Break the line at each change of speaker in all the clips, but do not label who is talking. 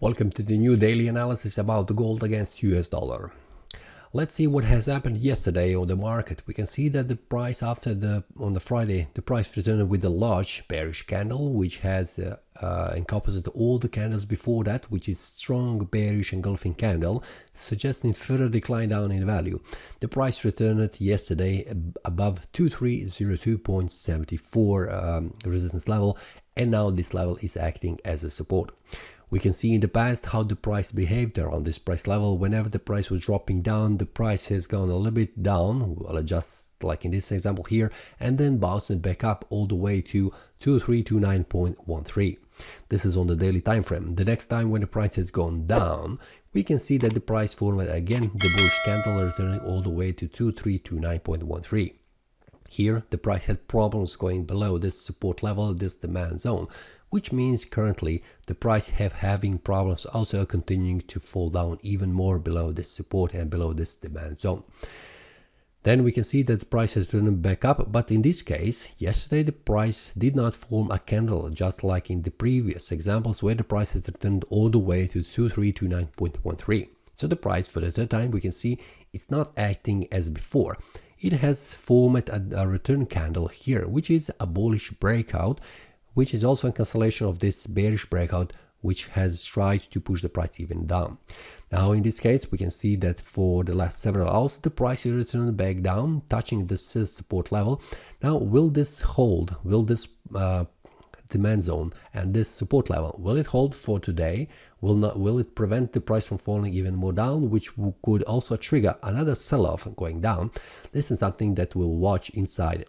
Welcome to the new daily analysis about the gold against US dollar. Let's see what has happened yesterday on the market. We can see that the price on the Friday, the price returned with a large bearish candle, which has encompassed all the candles before that, which is strong bearish engulfing candle, suggesting further decline down in value. The price returned yesterday above 2302.74 resistance level, and now this level is acting as a support. We can see in the past how the price behaved around this price level. Whenever the price was dropping down, the price has gone a little bit down, well, just like in this example here, and then bounced back up all the way to 2329.13. This is on the daily time frame. The next time when the price has gone down, we can see that the price formed again the bullish candle, returning all the way to 2329.13. Here, the price had problems going below this support level, this demand zone, which means currently the price having problems also continuing to fall down even more below this support and below this demand zone. Then we can see that the price has turned back up, but in this case, yesterday the price did not form a candle, just like in the previous examples where the price has returned all the way to 2329.13. So the price for the third time, we can see it's not acting as before. It has formed a return candle here, which is a bullish breakout, which is also a cancellation of this bearish breakout, which has tried to push the price even down. Now in this case, we can see that for the last several hours, the price is returned back down, touching this support level. Now, will this hold? Will this demand zone and this support level, will it hold for today? Will it prevent the price from falling even more down, which could also trigger another sell-off going down? This is something that we'll watch inside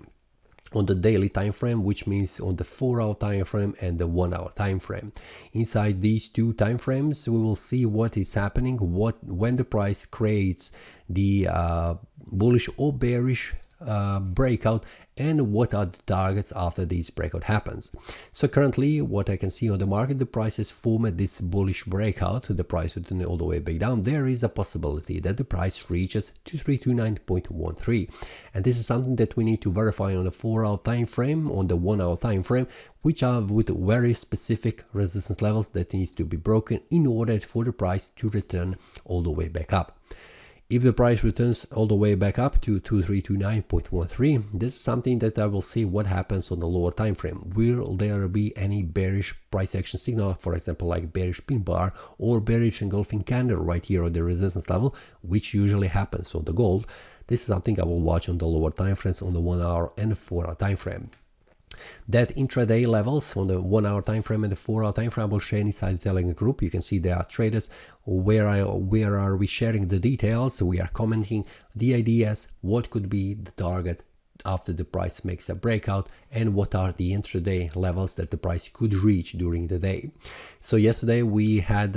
on the daily time frame, which means on the 4-hour time frame and the 1-hour time frame. Inside these two time frames, we will see what is happening, when the price creates the bullish or bearish breakout, and what are the targets after this breakout happens. So currently, what I can see on the market, the price has formed this bullish breakout, the price returning all the way back down. There is a possibility that the price reaches 2329.13, and this is something that we need to verify on the 4-hour time frame, on the 1-hour time frame, which are with very specific resistance levels that needs to be broken in order for the price to return all the way back up. If the price returns all the way back up to 2329.13, this is something that I will see what happens on the lower time frame. Will there be any bearish price action signal, for example, like bearish pin bar or bearish engulfing candle right here on the resistance level, which usually happens on the gold? This is something I will watch on the lower time frames, on the 1-hour and 4-hour time frame. That intraday levels on the 1-hour time frame and the 4-hour time frame I will share inside the Telegram group. You can see there are traders where are we sharing the details. We are commenting the ideas, what could be the target after the price makes a breakout, and what are the intraday levels that the price could reach during the day. So yesterday we had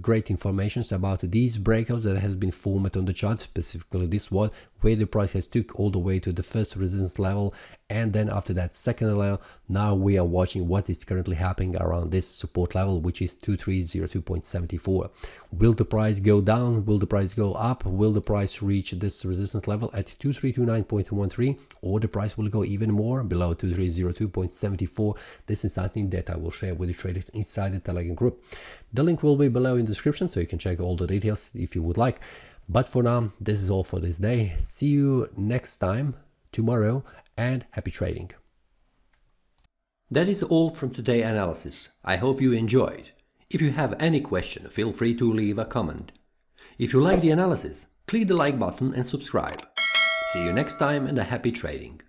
great information about these breakouts that has been formed on the chart, specifically this one, where the price has took all the way to the first resistance level, and then after that second level. Now we are watching what is currently happening around this support level, which is 2302.74. Will the price go down? Will the price go up? Will the price reach this resistance level at 2329.13, or the price will go even more below 2302.74? This is something that I will share with the traders inside the Telegram group. The link will be below in the description, so you can check all the details if you would like. But for now, this is all for this day. See you next time, tomorrow, and happy trading. That is all from today's analysis. I hope you enjoyed. If you have any question, feel free to leave a comment. If you like the analysis, click the like button and subscribe. See you next time and a happy trading.